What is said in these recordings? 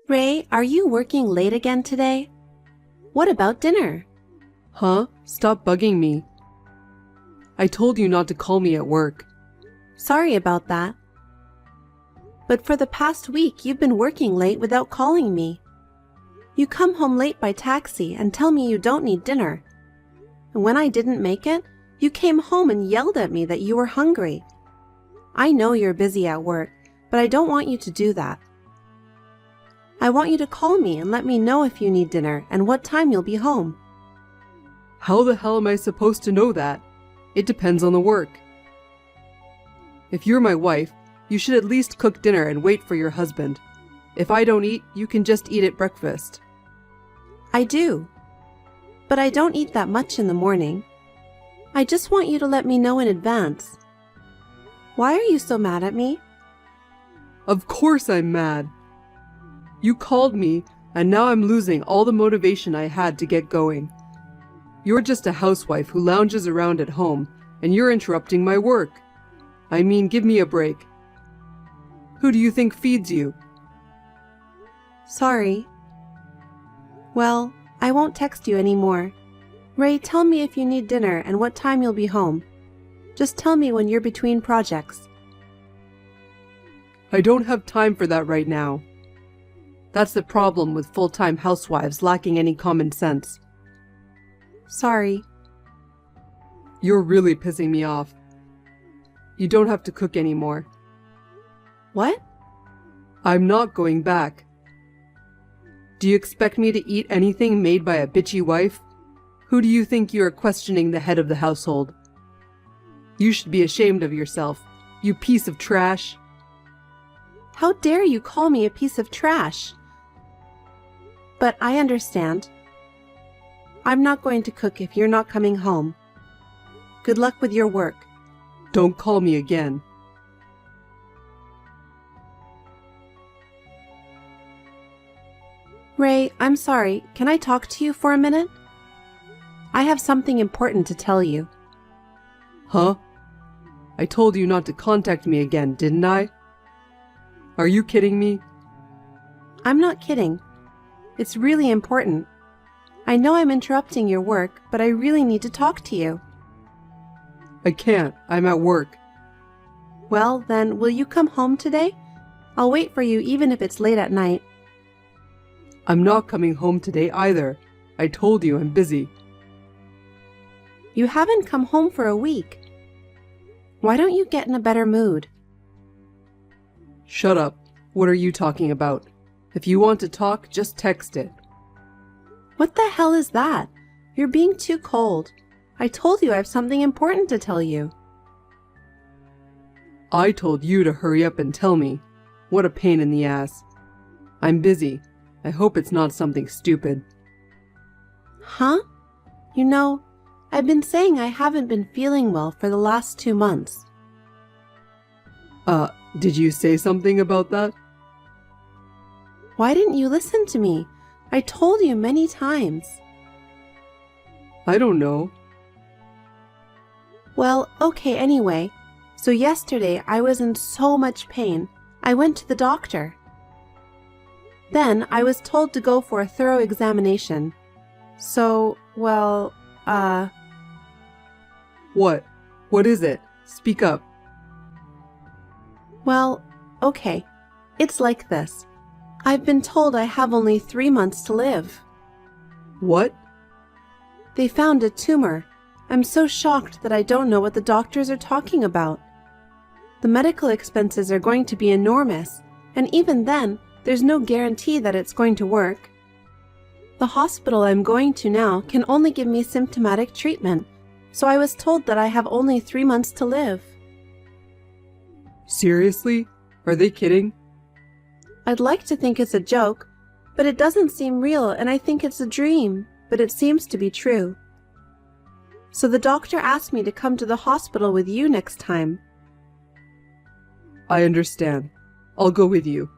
Ray, are you working late again today? What about dinner? Huh? Stop bugging me. I told you not to call me at work. Sorry about that. But for the past week, you've been working late without calling me. You come home late by taxi and tell me you don't need dinner. And when I didn't make it, you came home and yelled at me that you were hungry. I know you're busy at work, but I don't want you to do that. I want you to call me and let me know if you need dinner and what time you'll be home. How the hell am I supposed to know that? It depends on the work. If you're my wife, you should at least cook dinner and wait for your husband. If I don't eat, you can just eat at breakfast. I do. But I don't eat that much in the morning. I just want you to let me know in advance. Why are you so mad at me? Of course I'm mad. You called me, and now I'm losing all the motivation I had to get going. You're just a housewife who lounges around at home, and you're interrupting my work. I mean, give me a break. Who do you think feeds you? Sorry. Well, I won't text you anymore. Ray, tell me if you need dinner and what time you'll be home. Just tell me when you're between projects. I don't have time for that right now. That's the problem with full-time housewives lacking any common sense. Sorry. You're really pissing me off. You don't have to cook anymore. What? I'm not going back. Do you expect me to eat anything made by a bitchy wife? Who do you think you are questioning the head of the household? You should be ashamed of yourself, you piece of trash. How dare you call me a piece of trash? But I understand. I'm not going to cook if you're not coming home. Good luck with your work. Don't call me again. Ray, I'm sorry. Can I talk to you for a minute? I have something important to tell you. Huh? I told you not to contact me again, didn't I? Are you kidding me? I'm not kidding. It's really important. I know I'm interrupting your work, but I really need to talk to you. I can't. I'm at work. Well, then, will you come home today? I'll wait for you even if it's late at night. I'm not coming home today either. I told you I'm busy. You haven't come home for a week. Why don't you get in a better mood? Shut up. What are you talking about? If you want to talk, just text it. What the hell is that? You're being too cold. I told you I have something important to tell you. I told you to hurry up and tell me. What a pain in the ass. I'm busy. I hope it's not something stupid. Huh? You know, I've been saying I haven't been feeling well for the last 2 months. Did you say something about that? Why didn't you listen to me? I told you many times. I don't know. Well, okay, anyway. So yesterday I was in so much pain, I went to the doctor. Then I was told to go for a thorough examination. So, well, What? What is it? Speak up. Well, okay. It's like this. I've been told I have only 3 months to live. What? They found a tumor. I'm so shocked that I don't know what the doctors are talking about. The medical expenses are going to be enormous, and even then, there's no guarantee that it's going to work. The hospital I'm going to now can only give me symptomatic treatment, so I was told that I have only 3 months to live. Seriously? Are they kidding? I'd like to think it's a joke, but it doesn't seem real, and I think it's a dream, but it seems to be true. So the doctor asked me to come to the hospital with you next time. I understand. I'll go with you.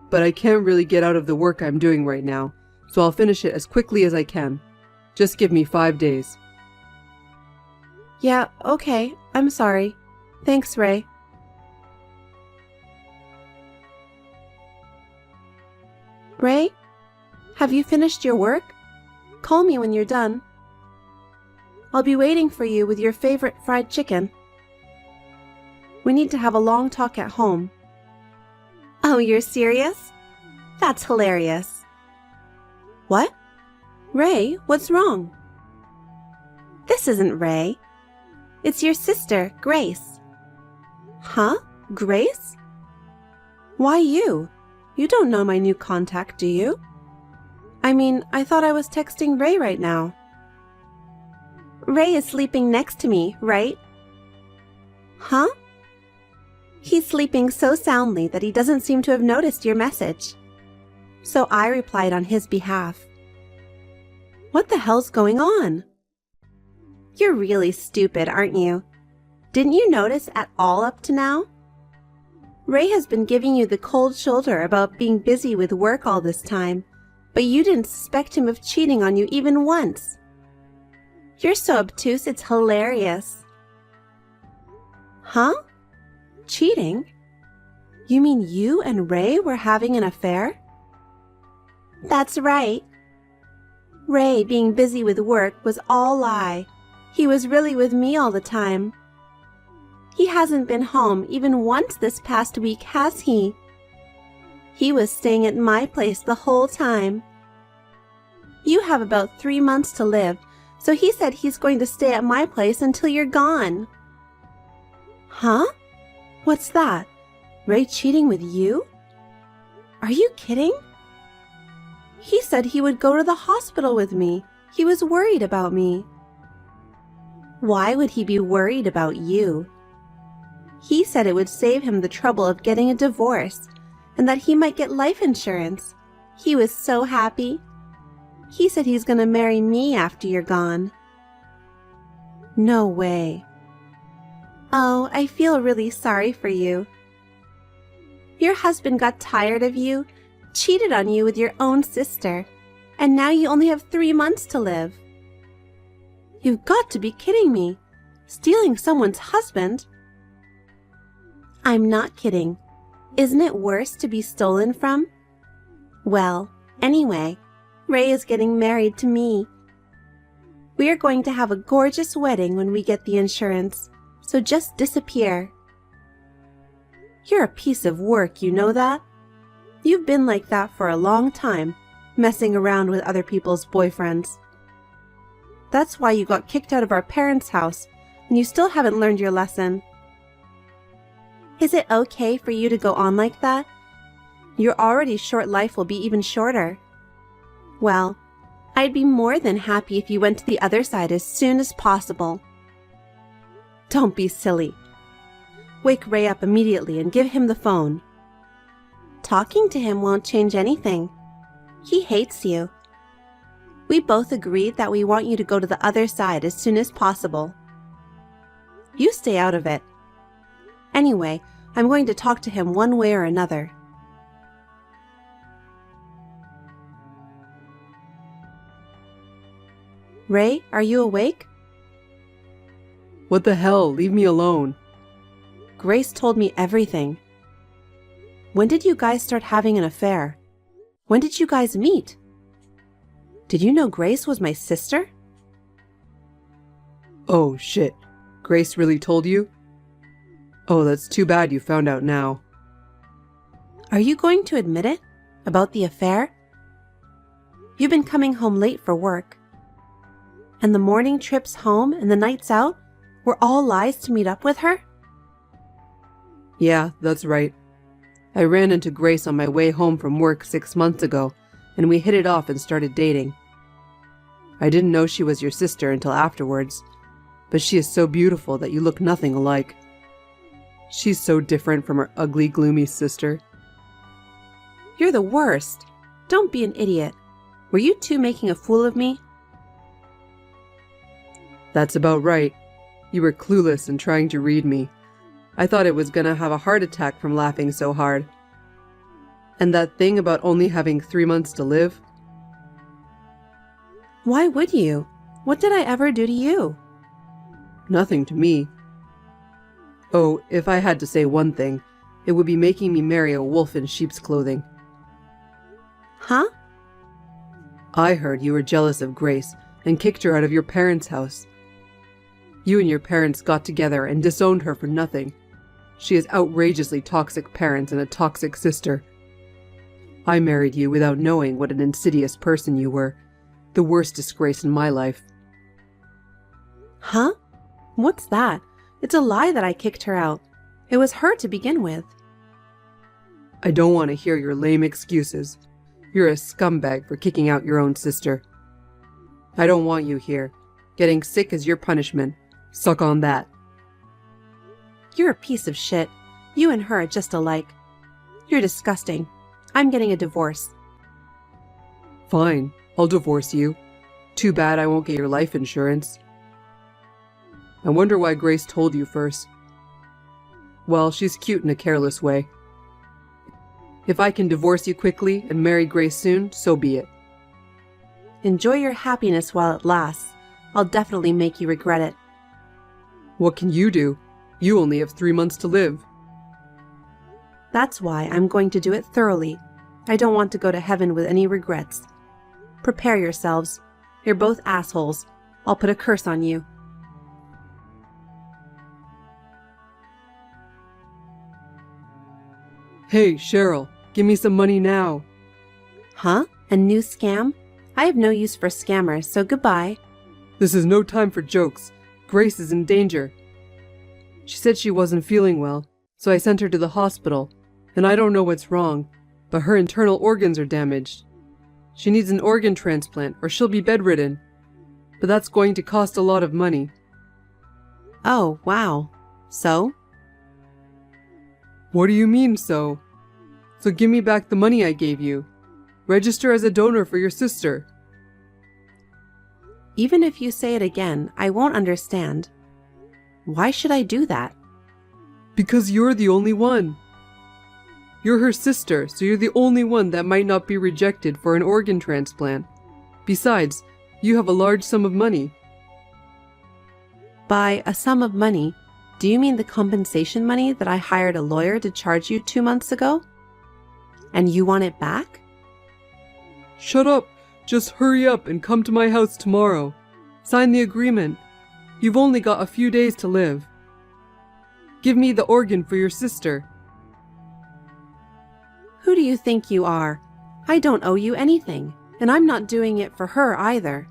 But I can't really get out of the work I'm doing right now, so I'll finish it as quickly as I can. Just give me 5 days. Yeah, okay. I'm sorry. Thanks, Ray. Ray, have you finished your work? Call me when you're done. I'll be waiting for you with your favorite fried chicken. We need to have a long talk at home. Oh, you're serious? That's hilarious. What? Ray, what's wrong? This isn't Ray. It's your sister, Grace. Huh? Grace? Why you? You don't know my new contact, do you? I mean, I thought I was texting Ray right now. Ray is sleeping next to me, right? Huh? He's sleeping so soundly that he doesn't seem to have noticed your message. So I replied on his behalf. What the hell's going on? You're really stupid, aren't you? Didn't you notice at all up to now? Ray has been giving you the cold shoulder about being busy with work all this time, but you didn't suspect him of cheating on you even once. You're so obtuse, it's hilarious. Huh? Cheating? You mean you and Ray were having an affair? That's right. Ray being busy with work was all lie. He was really with me all the time. He hasn't been home even once this past week, has he? He was staying at my place the whole time. You have about 3 months to live, so he said he's going to stay at my place until you're gone. Huh? What's that? Ray cheating with you? Are you kidding? He said he would go to the hospital with me. He was worried about me. Why would he be worried about you? He said it would save him the trouble of getting a divorce and that he might get life insurance. He was so happy. He said he's going to marry me after you're gone. No way. Oh, I feel really sorry for you. Your husband got tired of you, cheated on you with your own sister, and now you only have 3 months to live. You've got to be kidding me. Stealing someone's husband? I'm not kidding. Isn't it worse to be stolen from? Well, anyway, Ray is getting married to me. We are going to have a gorgeous wedding when we get the insurance, so just disappear. You're a piece of work, you know that? You've been like that for a long time, messing around with other people's boyfriends. That's why you got kicked out of our parents' house, and you still haven't learned your lesson. Is it okay for you to go on like that? Your already short life will be even shorter. Well, I'd be more than happy if you went to the other side as soon as possible. Don't be silly. Wake Ray up immediately and give him the phone. Talking to him won't change anything. He hates you. We both agreed that we want you to go to the other side as soon as possible. You stay out of it. Anyway, I'm going to talk to him one way or another. Ray, are you awake? What the hell? Leave me alone. Grace told me everything. When did you guys start having an affair? When did you guys meet? Did you know Grace was my sister? Oh, shit. Grace really told you? Oh, that's too bad you found out now. Are you going to admit it? About the affair? You've been coming home late for work. And the morning trips home and the nights out were all lies to meet up with her? Yeah, that's right. I ran into Grace on my way home from work 6 months ago, and we hit it off and started dating. I didn't know she was your sister until afterwards, but she is so beautiful that you look nothing alike. She's so different from her ugly, gloomy sister. You're the worst. Don't be an idiot. Were you two making a fool of me? That's about right. You were clueless and trying to read me. I thought it was gonna have a heart attack from laughing so hard. And that thing about only having 3 months to live? Why would you? What did I ever do to you? Nothing to me. Oh, if I had to say one thing, it would be making me marry a wolf in sheep's clothing. Huh? I heard you were jealous of Grace and kicked her out of your parents' house. You and your parents got together and disowned her for nothing. She has outrageously toxic parents and a toxic sister. I married you without knowing what an insidious person you were. The worst disgrace in my life. Huh? What's that? It's a lie that I kicked her out. It was her to begin with. I don't want to hear your lame excuses. You're a scumbag for kicking out your own sister. I don't want you here. Getting sick is your punishment. Suck on that. You're a piece of shit. You and her are just alike. You're disgusting. I'm getting a divorce. Fine, I'll divorce you. Too bad I won't get your life insurance. I wonder why Grace told you first. Well, she's cute in a careless way. If I can divorce you quickly and marry Grace soon, so be it. Enjoy your happiness while it lasts. I'll definitely make you regret it. What can you do? You only have 3 months to live. That's why I'm going to do it thoroughly. I don't want to go to heaven with any regrets. Prepare yourselves. You're both assholes. I'll put a curse on you. Hey, Cheryl, give me some money now. Huh? A new scam? I have no use for scammers, so goodbye. This is no time for jokes. Grace is in danger. She said she wasn't feeling well, so I sent her to the hospital, and I don't know what's wrong, but her internal organs are damaged. She needs an organ transplant or she'll be bedridden, but that's going to cost a lot of money. Oh, wow. So? What do you mean, so? So give me back the money I gave you. Register as a donor for your sister. Even if you say it again, I won't understand. Why should I do that? Because you're the only one. You're her sister, so you're the only one that might not be rejected for an organ transplant. Besides, you have a large sum of money. By a sum of money, do you mean the compensation money that I hired a lawyer to charge you 2 months ago? And you want it back? Shut up! Just hurry up and come to my house tomorrow. Sign the agreement. You've only got a few days to live. Give me the organ for your sister. Who do you think you are? I don't owe you anything, and I'm not doing it for her either.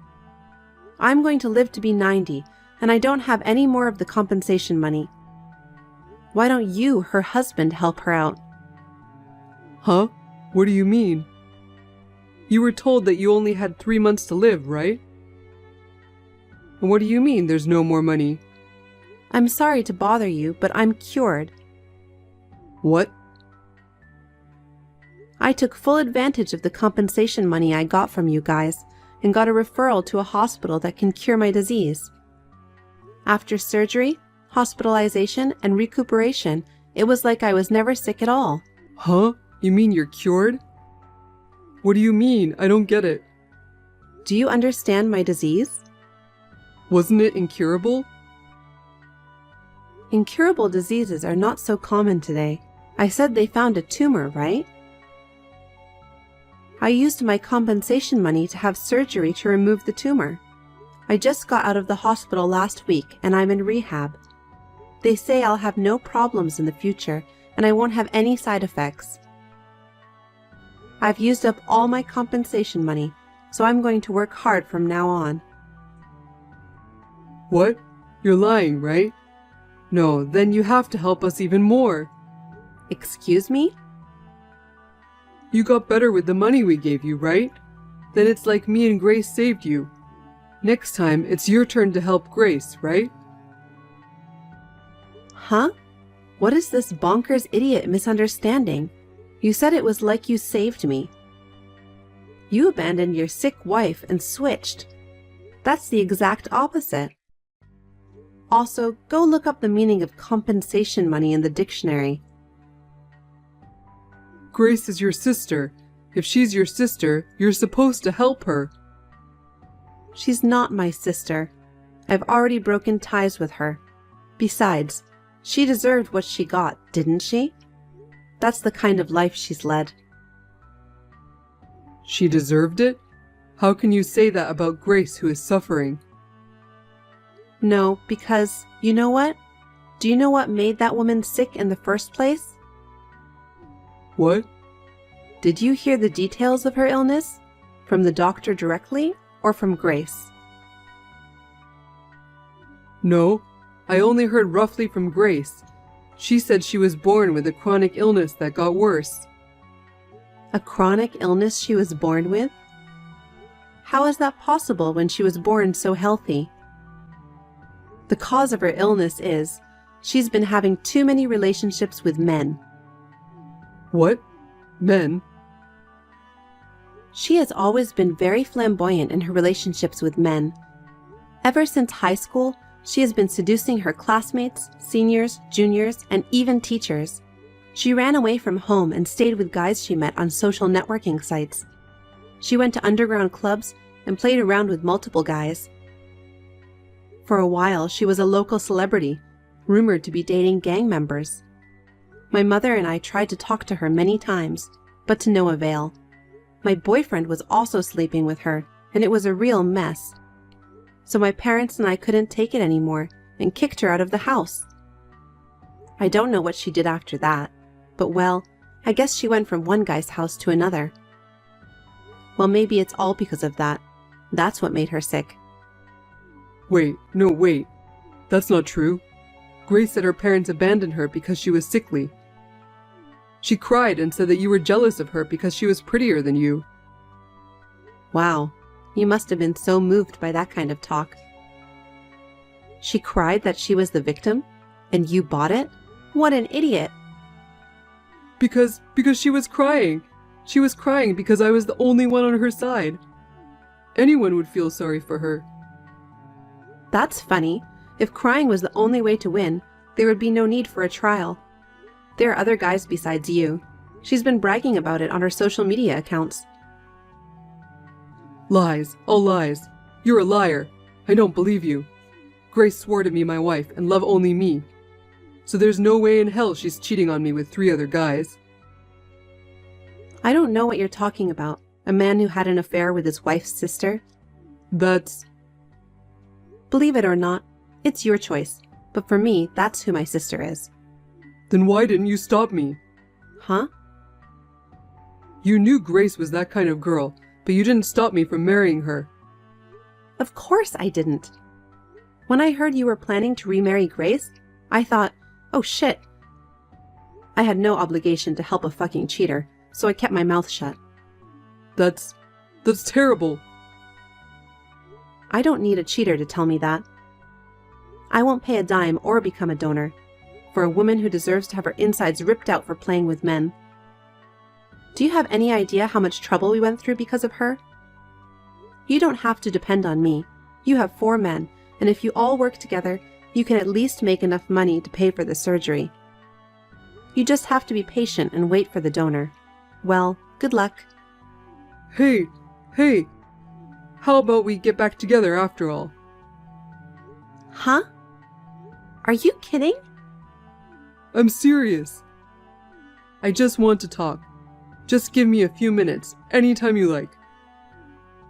I'm going to live to be 90, and I don't have any more of the compensation money. Why don't you, her husband, help her out? Huh? What do you mean? You were told that you only had 3 months to live, right? And what do you mean there's no more money? I'm sorry to bother you, but I'm cured. What? I took full advantage of the compensation money I got from you guys and got a referral to a hospital that can cure my disease. After surgery, hospitalization, and recuperation, it was like I was never sick at all. Huh? You mean you're cured? What do you mean? I don't get it. Do you understand my disease? Wasn't it incurable? Incurable diseases are not so common today. I said they found a tumor, right? I used my compensation money to have surgery to remove the tumor. I just got out of the hospital last week and I'm in rehab. They say I'll have no problems in the future and I won't have any side effects. I've used up all my compensation money, so I'm going to work hard from now on. What? You're lying, right? No, then you have to help us even more. Excuse me? You got better with the money we gave you, right? Then it's like me and Grace saved you. Next time, it's your turn to help Grace, right? Huh? What is this bonkers idiot misunderstanding? You said it was like you saved me. You abandoned your sick wife and switched. That's the exact opposite. Also, go look up the meaning of compensation money in the dictionary. Grace is your sister. If she's your sister, you're supposed to help her. She's not my sister. I've already broken ties with her. Besides, she deserved what she got, didn't she? That's the kind of life she's led. She deserved it? How can you say that about Grace, who is suffering? No, because, you know what? Do you know what made that woman sick in the first place? What? Did you hear the details of her illness? From the doctor directly, or from Grace? No, I only heard roughly from Grace. She said she was born with a chronic illness that got worse. A chronic illness she was born with? How is that possible when she was born so healthy? The cause of her illness is she's been having too many relationships with men. What? Men? She has always been very flamboyant in her relationships with men. Ever since high school, she has been seducing her classmates, seniors, juniors, and even teachers. She ran away from home and stayed with guys she met on social networking sites. She went to underground clubs and played around with multiple guys. For a while, she was a local celebrity, rumored to be dating gang members. My mother and I tried to talk to her many times, but to no avail. My boyfriend was also sleeping with her, and it was a real mess. So my parents and I couldn't take it anymore and kicked her out of the house. I don't know what she did after that, but well, I guess she went from one guy's house to another. Well, maybe it's all because of that. That's what made her sick. Wait. That's not true. Grace said her parents abandoned her because she was sickly. She cried and said that you were jealous of her because she was prettier than you. Wow, you must have been so moved by that kind of talk. She cried that she was the victim? And you bought it? What an idiot! Because she was crying. She was crying because I was the only one on her side. Anyone would feel sorry for her. That's funny. If crying was the only way to win, there would be no need for a trial. There are other guys besides you. She's been bragging about it on her social media accounts. Lies. All lies. You're a liar. I don't believe you. Grace swore to be my wife and love only me. So there's no way in hell she's cheating on me with 3 other guys. I don't know what you're talking about. A man who had an affair with his wife's sister? That's... Believe it or not, it's your choice. But for me, that's who my sister is. Then why didn't you stop me? Huh? You knew Grace was that kind of girl, but you didn't stop me from marrying her. Of course I didn't. When I heard you were planning to remarry Grace, I thought, oh shit. I had no obligation to help a fucking cheater, so I kept my mouth shut. That's terrible. I don't need a cheater to tell me that. I won't pay a dime or become a donor for a woman who deserves to have her insides ripped out for playing with men. Do you have any idea how much trouble we went through because of her? You don't have to depend on me. You have 4 men, and if you all work together, you can at least make enough money to pay for the surgery. You just have to be patient and wait for the donor. Well, good luck. Hey! How about we get back together after all? Huh? Are you kidding? I'm serious. I just want to talk. Just give me a few minutes, anytime you like.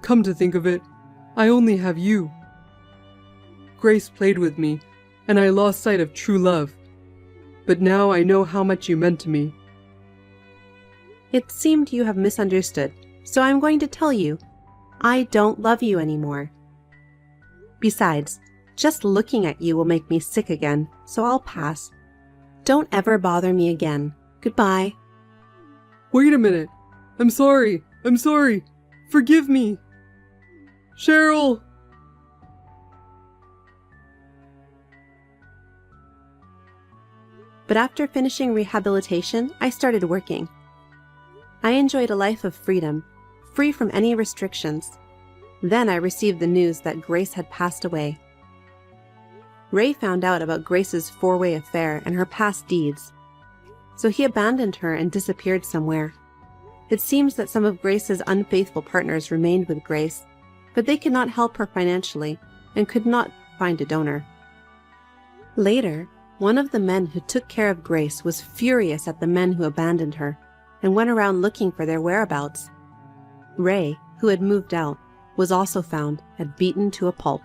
Come to think of it, I only have you. Grace played with me, and I lost sight of true love. But now I know how much you meant to me. It seemed you have misunderstood, so I'm going to tell you, I don't love you anymore. Besides, just looking at you will make me sick again, so I'll pass. Don't ever bother me again. Goodbye. Wait a minute. I'm sorry. Forgive me. Cheryl! But after finishing rehabilitation, I started working. I enjoyed a life of freedom, free from any restrictions. Then I received the news that Grace had passed away. Ray found out about Grace's 4-way affair and her past deeds. So he abandoned her and disappeared somewhere. It seems that some of Grace's unfaithful partners remained with Grace, but they could not help her financially and could not find a donor. Later, one of the men who took care of Grace was furious at the men who abandoned her and went around looking for their whereabouts. Ray, who had moved out, was also found and beaten to a pulp.